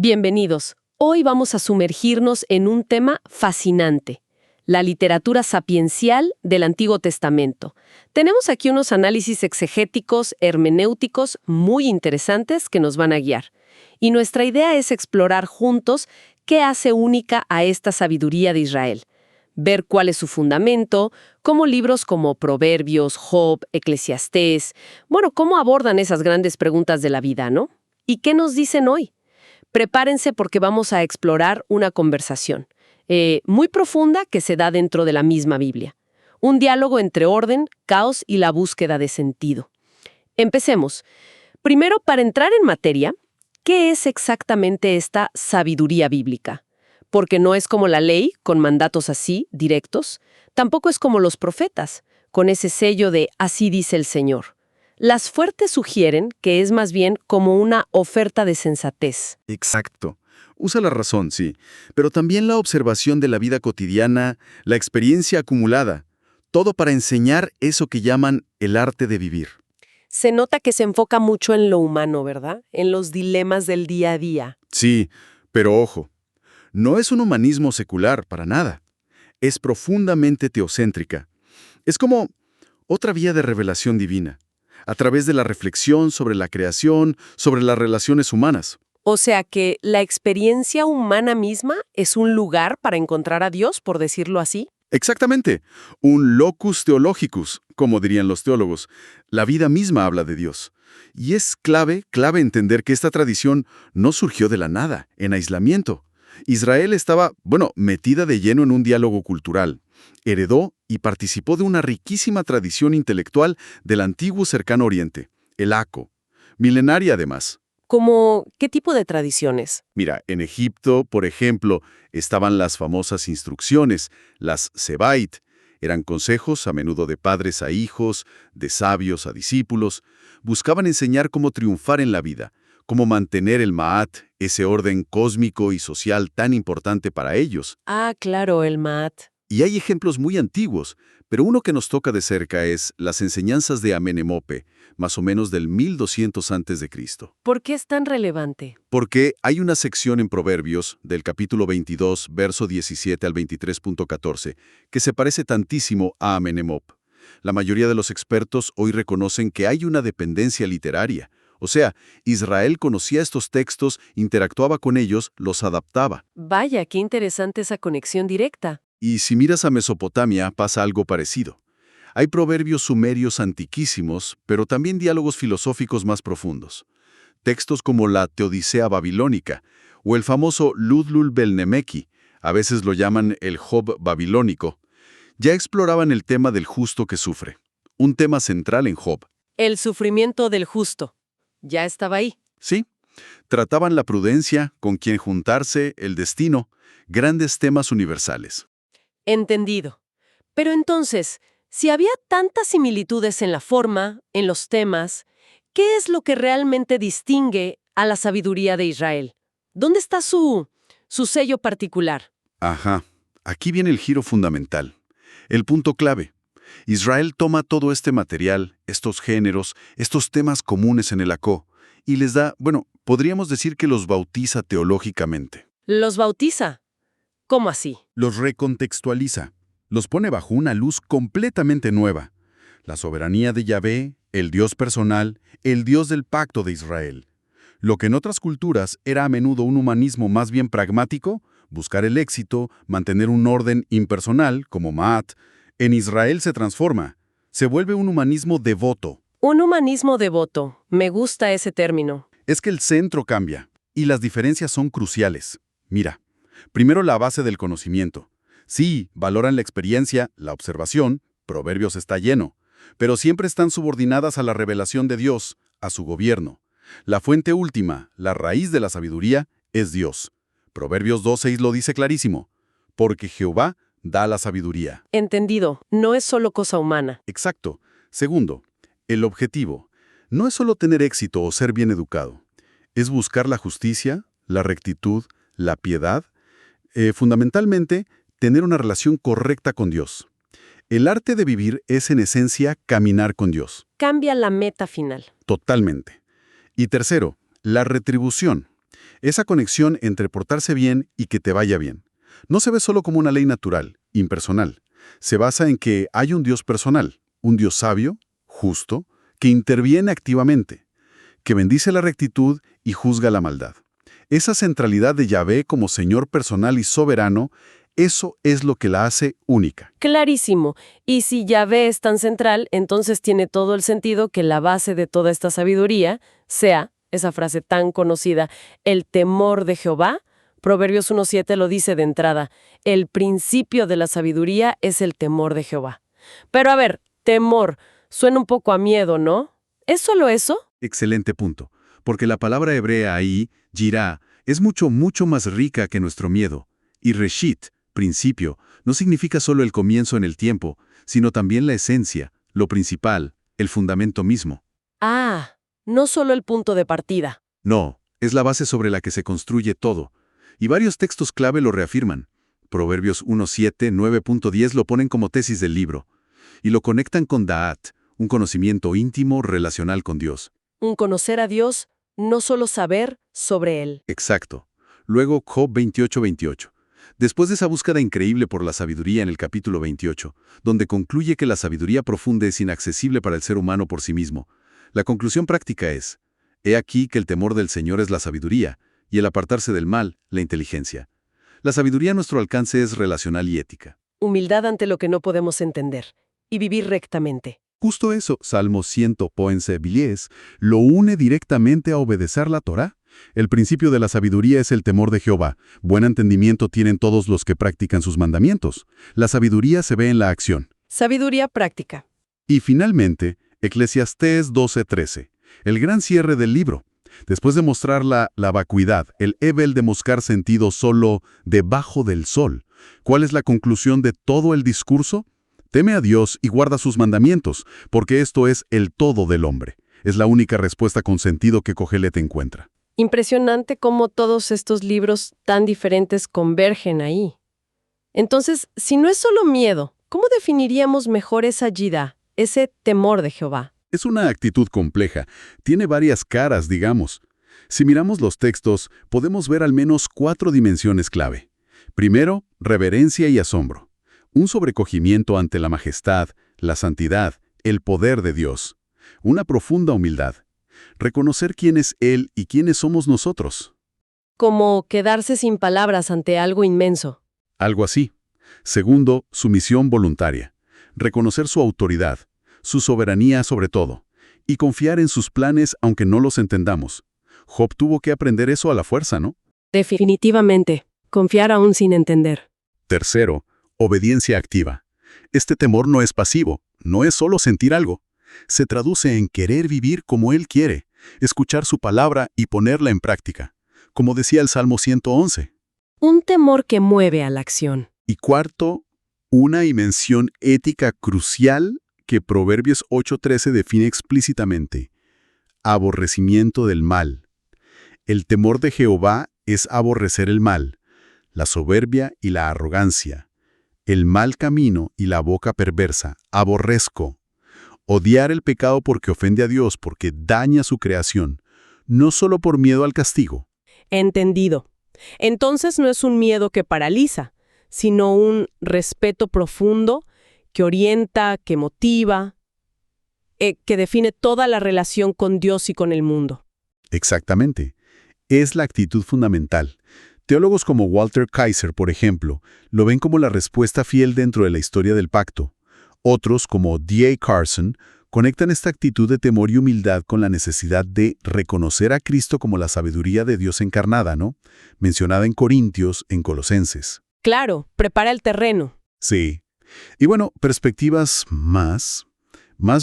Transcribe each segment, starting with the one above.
Bienvenidos. Hoy vamos a sumergirnos en un tema fascinante, la literatura sapiencial del Antiguo Testamento. Tenemos aquí unos análisis exegéticos, hermenéuticos muy interesantes que nos van a guiar. Y nuestra idea es explorar juntos qué hace única a esta sabiduría de Israel, ver cuál es su fundamento, cómo libros como Proverbios, Job, Eclesiastés, cómo abordan esas grandes preguntas de la vida, ¿no? ¿Y qué nos dicen hoy? Prepárense porque vamos a explorar una conversación muy profunda que se da dentro de la misma Biblia. Un diálogo entre orden, caos y la búsqueda de sentido. Empecemos. Primero, para entrar en materia, ¿qué es exactamente esta sabiduría bíblica? Porque no es como la ley, con mandatos así, directos. Tampoco es como los profetas, con ese sello de «así dice el Señor». Las fuertes sugieren que es más bien como una oferta de sensatez. Exacto. Usa la razón, sí, pero también la observación de la vida cotidiana, la experiencia acumulada, todo para enseñar eso que llaman el arte de vivir. Se nota que se enfoca mucho en lo humano, ¿verdad? En los dilemas del día a día. Sí, pero ojo, no es un humanismo secular para nada. Es profundamente teocéntrica. Es como otra vía de revelación divina, a través de la reflexión sobre la creación, sobre las relaciones humanas. O sea que la experiencia humana misma es un lugar para encontrar a Dios, por decirlo así. Exactamente, un locus theologicus, como dirían los teólogos. La vida misma habla de Dios. Y es clave entender que esta tradición no surgió de la nada, en aislamiento. Israel estaba, metida de lleno en un diálogo cultural. Heredó y participó de una riquísima tradición intelectual del antiguo cercano Oriente, el ACO, milenaria además. ¿Cómo qué tipo de tradiciones? Mira, en Egipto, por ejemplo, estaban las famosas instrucciones, las Sebait. Eran consejos a menudo de padres a hijos, de sabios a discípulos. Buscaban enseñar cómo triunfar en la vida, cómo mantener el Ma'at, ese orden cósmico y social tan importante para ellos. Ah, claro, el Maat. Y hay ejemplos muy antiguos, pero uno que nos toca de cerca es las enseñanzas de Amenemope, más o menos del 1200 a.C. ¿Por qué es tan relevante? Porque hay una sección en Proverbios, del capítulo 22, verso 17 al 23.14, que se parece tantísimo a Amenemop. La mayoría de los expertos hoy reconocen que hay una dependencia literaria. O sea, Israel conocía estos textos, interactuaba con ellos, los adaptaba. Vaya, qué interesante esa conexión directa. Y si miras a Mesopotamia, pasa algo parecido. Hay proverbios sumerios antiquísimos, pero también diálogos filosóficos más profundos. Textos como la Teodicea babilónica o el famoso Ludlul Belnemeki, a veces lo llaman el Job babilónico, ya exploraban el tema del justo que sufre, un tema central en Job. El sufrimiento del justo. Ya estaba ahí. Sí, trataban la prudencia, con quién juntarse, el destino, grandes temas universales. Entendido. Pero entonces, si había tantas similitudes en la forma, en los temas, ¿qué es lo que realmente distingue a la sabiduría de Israel? ¿Dónde está su sello particular? Ajá, aquí viene el giro fundamental, el punto clave. Israel toma todo este material, estos géneros, estos temas comunes en el ACO, y les da, podríamos decir que los bautiza teológicamente. ¿Los bautiza? ¿Cómo así? Los recontextualiza, los pone bajo una luz completamente nueva. La soberanía de Yahvé, el Dios personal, el Dios del pacto de Israel. Lo que en otras culturas era a menudo un humanismo más bien pragmático, buscar el éxito, mantener un orden impersonal, como Ma'at, en Israel se transforma, se vuelve un humanismo devoto. Un humanismo devoto. Me gusta ese término. Es que el centro cambia, y las diferencias son cruciales. Mira, primero la base del conocimiento. Sí, valoran la experiencia, la observación, Proverbios está lleno, pero siempre están subordinadas a la revelación de Dios, a su gobierno. La fuente última, la raíz de la sabiduría, es Dios. Proverbios 2:6 lo dice clarísimo, porque Jehová da la sabiduría. Entendido. No es solo cosa humana. Exacto. Segundo, el objetivo. No es solo tener éxito o ser bien educado. Es buscar la justicia, la rectitud, la piedad. Fundamentalmente, tener una relación correcta con Dios. El arte de vivir es, en esencia, caminar con Dios. Cambia la meta final. Totalmente. Y tercero, la retribución. Esa conexión entre portarse bien y que te vaya bien. No se ve solo como una ley natural, impersonal. Se basa en que hay un Dios personal, un Dios sabio, justo, que interviene activamente, que bendice la rectitud y juzga la maldad. Esa centralidad de Yahvé como Señor personal y soberano, eso es lo que la hace única. Clarísimo. Y si Yahvé es tan central, entonces tiene todo el sentido que la base de toda esta sabiduría sea, esa frase tan conocida, el temor de Jehová. Proverbios 1:7 lo dice de entrada, el principio de la sabiduría es el temor de Jehová. Pero a ver, temor, suena un poco a miedo, ¿no? ¿Es solo eso? Excelente punto, porque la palabra hebrea ahí, yirá, es mucho más rica que nuestro miedo. Y reshit, principio, no significa solo el comienzo en el tiempo, sino también la esencia, lo principal, el fundamento mismo. Ah, no solo el punto de partida. No, es la base sobre la que se construye todo. Y varios textos clave lo reafirman. Proverbios 1:7, 9.10 lo ponen como tesis del libro. Y lo conectan con Da'at, un conocimiento íntimo, relacional con Dios. Un conocer a Dios, no solo saber sobre Él. Exacto. Luego Job 28:28. Después de esa búsqueda increíble por la sabiduría en el capítulo 28, donde concluye que la sabiduría profunda es inaccesible para el ser humano por sí mismo, la conclusión práctica es, he aquí que el temor del Señor es la sabiduría, y el apartarse del mal, la inteligencia. La sabiduría a nuestro alcance es relacional y ética. Humildad ante lo que no podemos entender. Y vivir rectamente. Justo eso, Salmo 111:10, lo une directamente a obedecer la Torá. El principio de la sabiduría es el temor de Jehová. Buen entendimiento tienen todos los que practican sus mandamientos. La sabiduría se ve en la acción. Sabiduría práctica. Y finalmente, Eclesiastés 12:13, el gran cierre del libro. Después de mostrar la vacuidad, el hebel de buscar sentido solo debajo del sol, ¿cuál es la conclusión de todo el discurso? Teme a Dios y guarda sus mandamientos, porque esto es el todo del hombre. Es la única respuesta con sentido que Cogelet encuentra. Impresionante cómo todos estos libros tan diferentes convergen ahí. Entonces, si no es solo miedo, ¿cómo definiríamos mejor esa yidá, ese temor de Jehová? Es una actitud compleja. Tiene varias caras, digamos. Si miramos los textos, podemos ver al menos 4 dimensiones clave. Primero, reverencia y asombro. Un sobrecogimiento ante la majestad, la santidad, el poder de Dios. Una profunda humildad. Reconocer quién es Él y quiénes somos nosotros. Como quedarse sin palabras ante algo inmenso. Algo así. Segundo, sumisión voluntaria. Reconocer su autoridad, su soberanía sobre todo, y confiar en sus planes aunque no los entendamos. Job tuvo que aprender eso a la fuerza, ¿no? Definitivamente. Confiar aún sin entender. Tercero, obediencia activa. Este temor no es pasivo, no es solo sentir algo. Se traduce en querer vivir como Él quiere, escuchar su palabra y ponerla en práctica, como decía el Salmo 111. Un temor que mueve a la acción. Y cuarto, una dimensión ética crucial que Proverbios 8:13 define explícitamente. Aborrecimiento del mal. El temor de Jehová es aborrecer el mal, la soberbia y la arrogancia, el mal camino y la boca perversa, aborrezco. Odiar el pecado porque ofende a Dios, porque daña su creación, no solo por miedo al castigo. Entendido. Entonces no es un miedo que paraliza, sino un respeto profundo que orienta, que motiva, que define toda la relación con Dios y con el mundo. Exactamente. Es la actitud fundamental. Teólogos como Walter Kaiser, por ejemplo, lo ven como la respuesta fiel dentro de la historia del pacto. Otros, como D.A. Carson, conectan esta actitud de temor y humildad con la necesidad de reconocer a Cristo como la sabiduría de Dios encarnada, ¿no? Mencionada en Corintios, en Colosenses. Claro, prepara el terreno. Sí. Y bueno, perspectivas más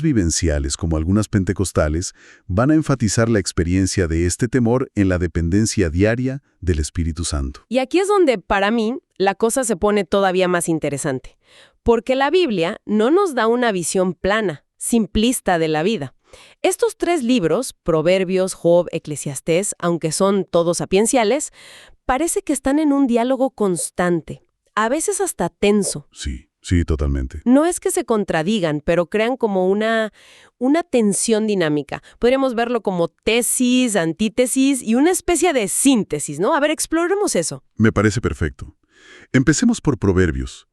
vivenciales, como algunas pentecostales, van a enfatizar la experiencia de este temor en la dependencia diaria del Espíritu Santo. Y aquí es donde, para mí, la cosa se pone todavía más interesante. Porque la Biblia no nos da una visión plana, simplista de la vida. Estos 3 libros, Proverbios, Job, Eclesiastés, aunque son todos sapienciales, parece que están en un diálogo constante, a veces hasta tenso. Sí. Sí, totalmente. No es que se contradigan, pero crean como una tensión dinámica. Podríamos verlo como tesis, antítesis y una especie de síntesis, ¿no? A ver, exploremos eso. Me parece perfecto. Empecemos por Proverbios.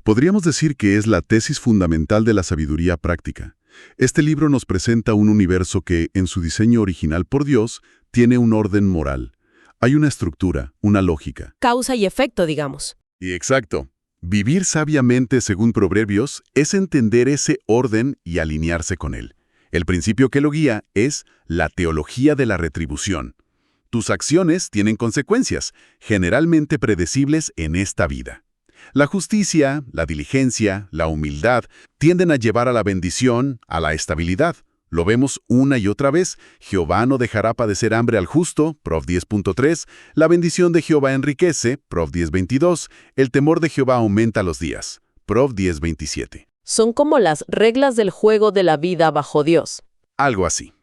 Podríamos decir que es la tesis fundamental de la sabiduría práctica. Este libro nos presenta un universo que, en su diseño original por Dios, tiene un orden moral. Hay una estructura, una lógica. Causa y efecto, digamos. Y exacto. Vivir sabiamente según Proverbios es entender ese orden y alinearse con él. El principio que lo guía es la teología de la retribución. Tus acciones tienen consecuencias, generalmente predecibles en esta vida. La justicia, la diligencia, la humildad tienden a llevar a la bendición, a la estabilidad. Lo vemos una y otra vez. Jehová no dejará padecer hambre al justo, Prov 10.3. La bendición de Jehová enriquece, Prov 10.22. El temor de Jehová aumenta los días, Prov 10.27. Son como las reglas del juego de la vida bajo Dios. Algo así.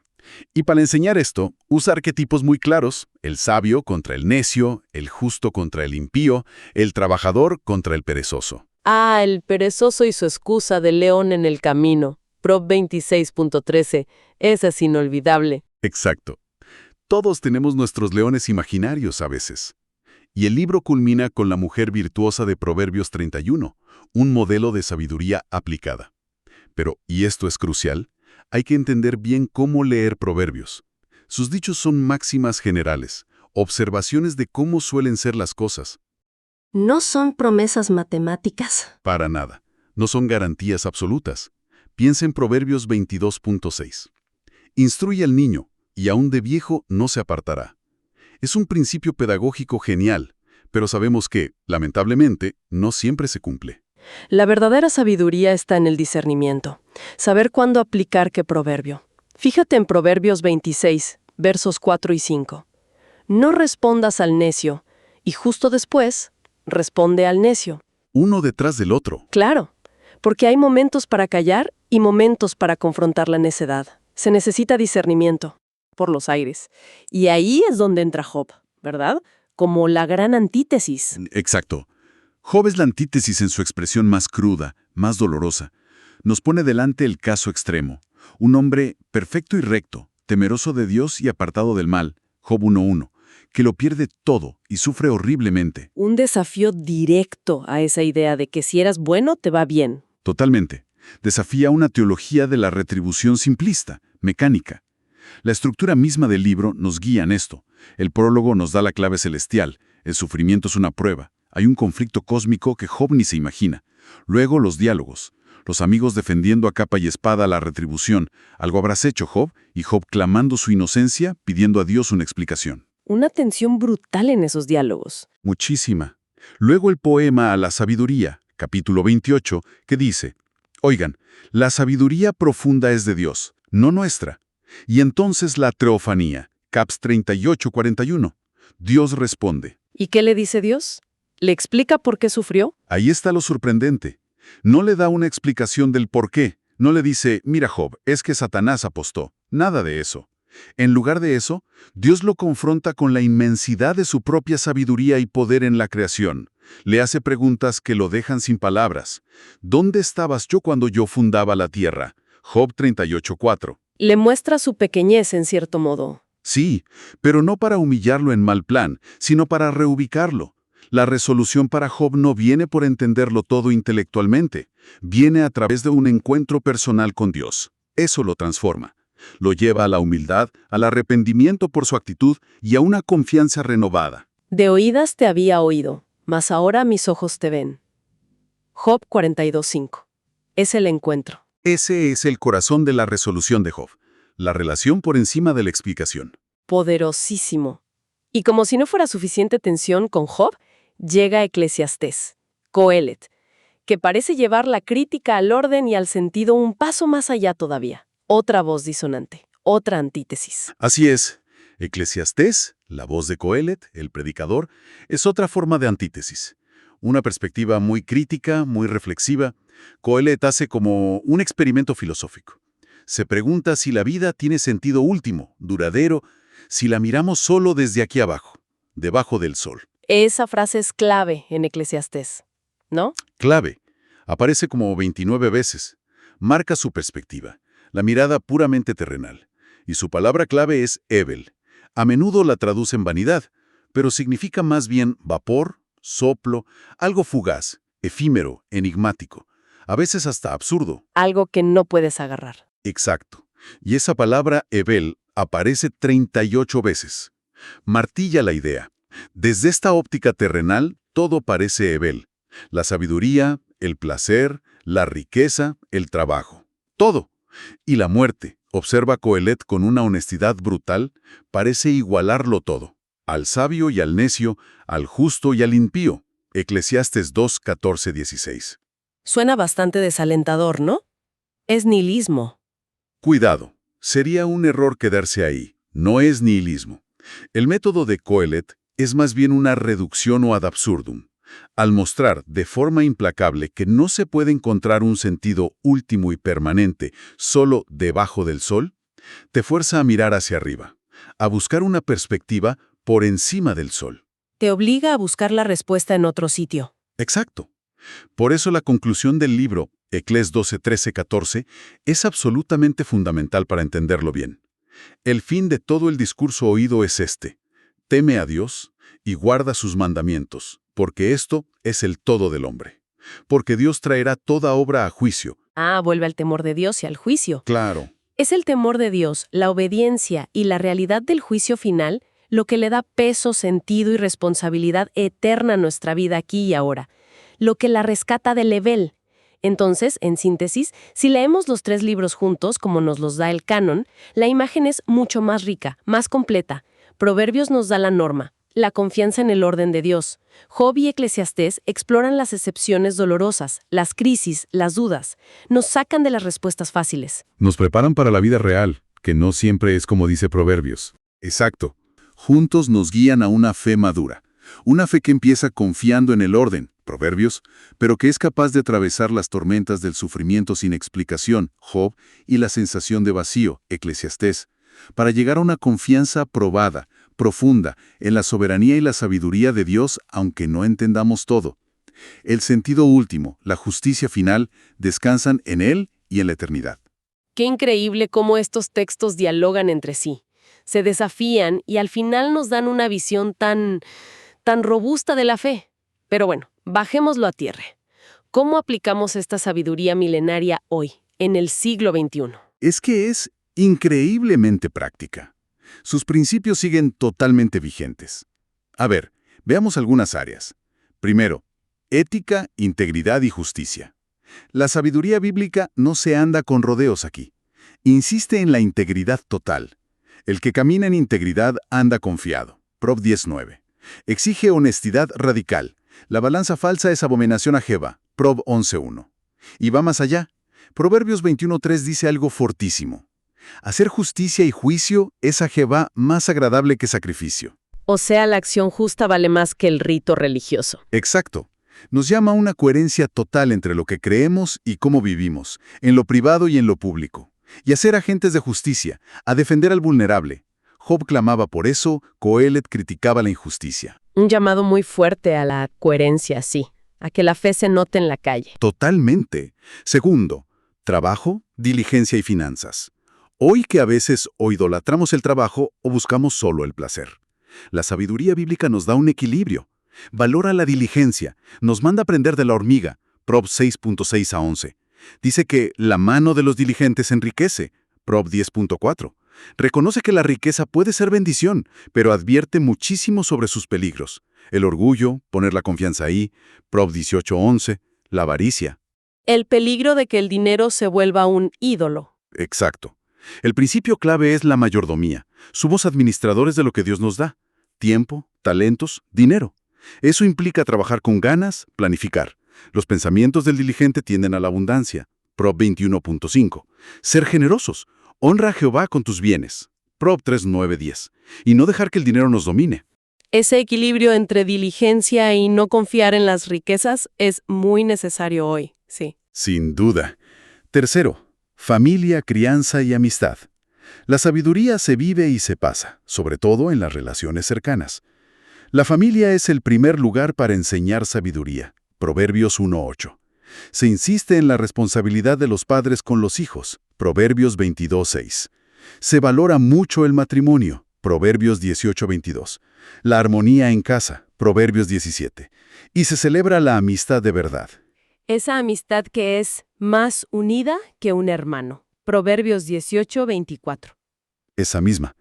Y para enseñar esto, usa arquetipos muy claros: el sabio contra el necio, el justo contra el impío, el trabajador contra el perezoso. Ah, el perezoso y su excusa de león en el camino. Prov 26.13. Esa es inolvidable. Exacto. Todos tenemos nuestros leones imaginarios a veces. Y el libro culmina con la mujer virtuosa de Proverbios 31, un modelo de sabiduría aplicada. Pero, y esto es crucial, hay que entender bien cómo leer Proverbios. Sus dichos son máximas generales, observaciones de cómo suelen ser las cosas. No son promesas matemáticas. Para nada. No son garantías absolutas. Piensa en Proverbios 22.6. Instruye al niño, y aún de viejo no se apartará. Es un principio pedagógico genial, pero sabemos que, lamentablemente, no siempre se cumple. La verdadera sabiduría está en el discernimiento. Saber cuándo aplicar qué proverbio. Fíjate en Proverbios 26, versos 4 y 5. No respondas al necio, y justo después, responde al necio. Uno detrás del otro. Claro, porque hay momentos para callar y momentos para confrontar la necedad. Se necesita discernimiento, por los aires. Y ahí es donde entra Job, ¿verdad? Como la gran antítesis. Exacto. Job es la antítesis en su expresión más cruda, más dolorosa. Nos pone delante el caso extremo. Un hombre perfecto y recto, temeroso de Dios y apartado del mal, Job 1.1, que lo pierde todo y sufre horriblemente. Un desafío directo a esa idea de que si eras bueno, te va bien. Totalmente. Desafía una teología de la retribución simplista, mecánica. La estructura misma del libro nos guía en esto. El prólogo nos da la clave celestial. El sufrimiento es una prueba. Hay un conflicto cósmico que Job ni se imagina. Luego los diálogos. Los amigos defendiendo a capa y espada la retribución. Algo habrás hecho, Job, y Job clamando su inocencia, pidiendo a Dios una explicación. Una tensión brutal en esos diálogos. Muchísima. Luego el poema a la sabiduría, capítulo 28, que dice: oigan, la sabiduría profunda es de Dios, no nuestra. Y entonces la teofanía, Caps 38:41. Dios responde. ¿Y qué le dice Dios? ¿Le explica por qué sufrió? Ahí está lo sorprendente. No le da una explicación del por qué. No le dice: mira, Job, es que Satanás apostó. Nada de eso. En lugar de eso, Dios lo confronta con la inmensidad de su propia sabiduría y poder en la creación. Le hace preguntas que lo dejan sin palabras. ¿Dónde estabas yo cuando yo fundaba la tierra? Job 38:4. Le muestra su pequeñez en cierto modo. Sí, pero no para humillarlo en mal plan, sino para reubicarlo. La resolución para Job no viene por entenderlo todo intelectualmente. Viene a través de un encuentro personal con Dios. Eso lo transforma. Lo lleva a la humildad, al arrepentimiento por su actitud y a una confianza renovada. De oídas te había oído, mas ahora mis ojos te ven. Job 42:5. Es el encuentro. Ese es el corazón de la resolución de Job. La relación por encima de la explicación. Poderosísimo. Y como si no fuera suficiente tensión con Job, llega Eclesiastés, Coelet, que parece llevar la crítica al orden y al sentido un paso más allá todavía. Otra voz disonante, otra antítesis. Así es. Eclesiastés, la voz de Coelet, el predicador, es otra forma de antítesis. Una perspectiva muy crítica, muy reflexiva. Coelet hace como un experimento filosófico. Se pregunta si la vida tiene sentido último, duradero, si la miramos solo desde aquí abajo, debajo del sol. Esa frase es clave en Eclesiastés, ¿no? Clave. Aparece como 29 veces. Marca su perspectiva, la mirada puramente terrenal. Y su palabra clave es Evel. A menudo la traducen vanidad, pero significa más bien vapor, soplo, algo fugaz, efímero, enigmático, a veces hasta absurdo. Algo que no puedes agarrar. Exacto. Y esa palabra Evel aparece 38 veces. Martilla la idea. Desde esta óptica terrenal, todo parece Evel. La sabiduría, el placer, la riqueza, el trabajo. Todo. Y la muerte, observa Coelet con una honestidad brutal, parece igualarlo todo. Al sabio y al necio, al justo y al impío. Eclesiastes 2, 14, 16. Suena bastante desalentador, ¿no? Es nihilismo. Cuidado, sería un error quedarse ahí. No es nihilismo. El método de Coelet es más bien una reducción o ad absurdum. Al mostrar de forma implacable que no se puede encontrar un sentido último y permanente solo debajo del sol, te fuerza a mirar hacia arriba, a buscar una perspectiva por encima del sol. Te obliga a buscar la respuesta en otro sitio. Exacto. Por eso la conclusión del libro, Eclés 12, 13, 14, es absolutamente fundamental para entenderlo bien. El fin de todo el discurso oído es este: teme a Dios y guarda sus mandamientos, porque esto es el todo del hombre. Porque Dios traerá toda obra a juicio. Vuelve al temor de Dios y al juicio. Claro. Es el temor de Dios, la obediencia y la realidad del juicio final lo que le da peso, sentido y responsabilidad eterna a nuestra vida aquí y ahora, lo que la rescata del Evel. Entonces, en síntesis, si leemos los 3 libros juntos, como nos los da el canon, la imagen es mucho más rica, más completa. Proverbios nos da la norma, la confianza en el orden de Dios. Job y Eclesiastés exploran las excepciones dolorosas, las crisis, las dudas. Nos sacan de las respuestas fáciles. Nos preparan para la vida real, que no siempre es como dice Proverbios. Exacto. Juntos nos guían a una fe madura. Una fe que empieza confiando en el orden, Proverbios, pero que es capaz de atravesar las tormentas del sufrimiento sin explicación, Job, y la sensación de vacío, Eclesiastés, para llegar a una confianza probada, profunda, en la soberanía y la sabiduría de Dios, aunque no entendamos todo. El sentido último, la justicia final, descansan en Él y en la eternidad. Qué increíble cómo estos textos dialogan entre sí. Se desafían y al final nos dan una visión tan robusta de la fe. Pero bueno, bajémoslo a tierra. ¿Cómo aplicamos esta sabiduría milenaria hoy, en el siglo XXI? Es que es increíblemente práctica. Sus principios siguen totalmente vigentes. A ver, veamos algunas áreas. Primero, ética, integridad y justicia. La sabiduría bíblica no se anda con rodeos aquí. Insiste en la integridad total. El que camina en integridad anda confiado. Prov 10:9. Exige honestidad radical. La balanza falsa es abominación a Jehová. Prov 11:1. Y va más allá. Proverbios 21:3 dice algo fortísimo. Hacer justicia y juicio es a Jehová más agradable que sacrificio. O sea, la acción justa vale más que el rito religioso. Exacto. Nos llama a una coherencia total entre lo que creemos y cómo vivimos, en lo privado y en lo público. Y a ser agentes de justicia, a defender al vulnerable. Job clamaba por eso, Coelet criticaba la injusticia. Un llamado muy fuerte a la coherencia, sí. A que la fe se note en la calle. Totalmente. Segundo, trabajo, diligencia y finanzas. Hoy que a veces o idolatramos el trabajo o buscamos solo el placer. La sabiduría bíblica nos da un equilibrio. Valora la diligencia. Nos manda aprender de la hormiga. Prov 6.6 a 11. Dice que la mano de los diligentes enriquece. Prov 10.4. Reconoce que la riqueza puede ser bendición, pero advierte muchísimo sobre sus peligros. El orgullo, poner la confianza ahí. Prov 18.11. La avaricia. El peligro de que el dinero se vuelva un ídolo. Exacto. El principio clave es la mayordomía. Somos administradores de lo que Dios nos da. Tiempo, talentos, dinero. Eso implica trabajar con ganas, planificar. Los pensamientos del diligente tienden a la abundancia. Prov 21.5. Ser generosos. Honra a Jehová con tus bienes. Prov 3.9-10. Y no dejar que el dinero nos domine. Ese equilibrio entre diligencia y no confiar en las riquezas es muy necesario hoy, sí. Sin duda. Tercero, familia, crianza y amistad. La sabiduría se vive y se pasa, sobre todo en las relaciones cercanas. La familia es el primer lugar para enseñar sabiduría. Proverbios 1:8. Se insiste en la responsabilidad de los padres con los hijos, Proverbios 22:6. Se valora mucho el matrimonio, Proverbios 18:22. La armonía en casa, Proverbios 17. Y se celebra la amistad de verdad. Esa amistad que es más unida que un hermano. Proverbios 18:24. Esa misma.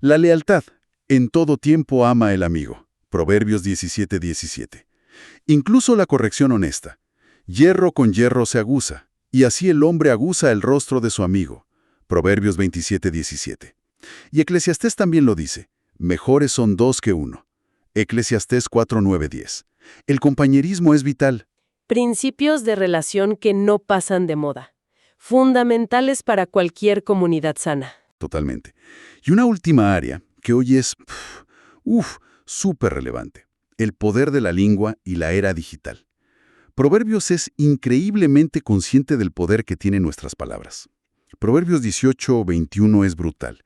La lealtad. En todo tiempo ama el amigo, Proverbios 17:17. Incluso la corrección honesta. Hierro con hierro se aguza, y así el hombre aguza el rostro de su amigo, Proverbios 27:17. Y Eclesiastés también lo dice, mejores son dos que uno, Eclesiastés 4:9-10. El compañerismo es vital. Principios de relación que no pasan de moda. Fundamentales para cualquier comunidad sana. Totalmente. Y una última área que hoy es, súper relevante, el poder de la lengua y la era digital. Proverbios es increíblemente consciente del poder que tienen nuestras palabras. Proverbios 18:21 es brutal.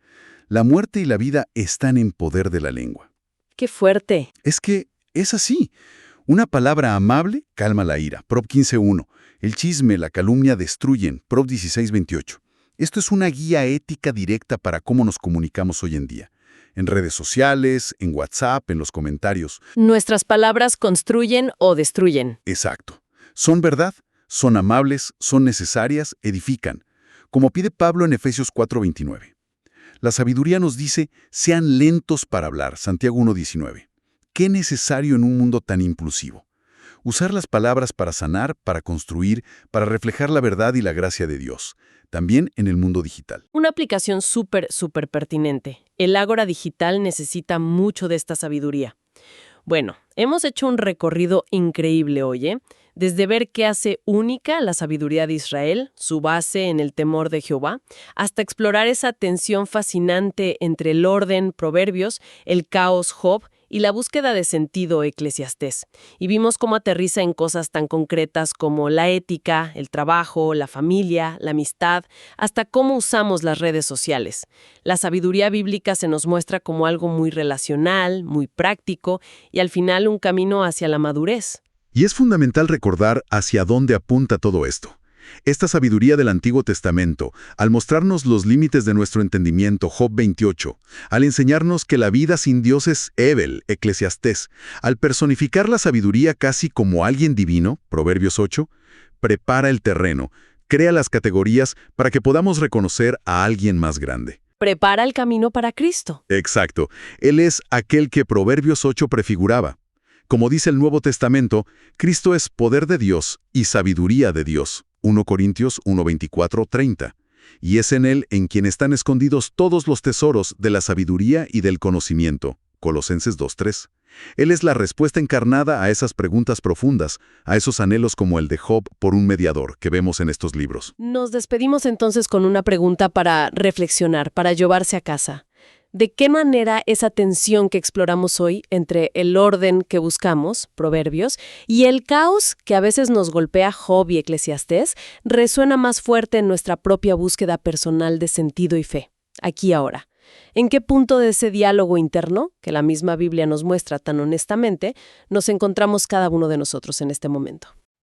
La muerte y la vida están en poder de la lengua. ¡Qué fuerte! Es que es así. Una palabra amable calma la ira, Prov 15:1. El chisme, la calumnia destruyen, Prov 16:28. Esto es una guía ética directa para cómo nos comunicamos hoy en día. En redes sociales, en WhatsApp, en los comentarios. Nuestras palabras construyen o destruyen. Exacto. Son verdad, son amables, son necesarias, edifican. Como pide Pablo en Efesios 4:29. La sabiduría nos dice, sean lentos para hablar, Santiago 1:19. Qué necesario en un mundo tan impulsivo. Usar las palabras para sanar, para construir, para reflejar la verdad y la gracia de Dios. También en el mundo digital. Una aplicación súper pertinente. El Ágora Digital necesita mucho de esta sabiduría. Bueno, hemos hecho un recorrido increíble hoy, ¿eh? Desde ver qué hace única la sabiduría de Israel, su base en el temor de Jehová, hasta explorar esa tensión fascinante entre el orden, Proverbios, el caos, Job, y la búsqueda de sentido, Eclesiastés. Y vimos cómo aterriza en cosas tan concretas como la ética, el trabajo, la familia, la amistad, hasta cómo usamos las redes sociales. La sabiduría bíblica se nos muestra como algo muy relacional, muy práctico y al final un camino hacia la madurez. Y es fundamental recordar hacia dónde apunta todo esto. Esta sabiduría del Antiguo Testamento, al mostrarnos los límites de nuestro entendimiento, Job 28, al enseñarnos que la vida sin Dios es Hebel, Eclesiastés, al personificar la sabiduría casi como alguien divino, Proverbios 8, prepara el terreno, crea las categorías para que podamos reconocer a alguien más grande. Prepara el camino para Cristo. Exacto. Él es aquel que Proverbios 8 prefiguraba. Como dice el Nuevo Testamento, Cristo es poder de Dios y sabiduría de Dios. 1 Corintios 1:24-30. Y es en Él en quien están escondidos todos los tesoros de la sabiduría y del conocimiento. Colosenses 2:3. Él es la respuesta encarnada a esas preguntas profundas, a esos anhelos como el de Job por un mediador que vemos en estos libros. Nos despedimos entonces con una pregunta para reflexionar, para llevarse a casa. ¿De qué manera esa tensión que exploramos hoy entre el orden que buscamos, Proverbios, y el caos que a veces nos golpea Job y Eclesiastés, resuena más fuerte en nuestra propia búsqueda personal de sentido y fe, aquí y ahora? ¿En qué punto de ese diálogo interno, que la misma Biblia nos muestra tan honestamente, nos encontramos cada uno de nosotros en este momento?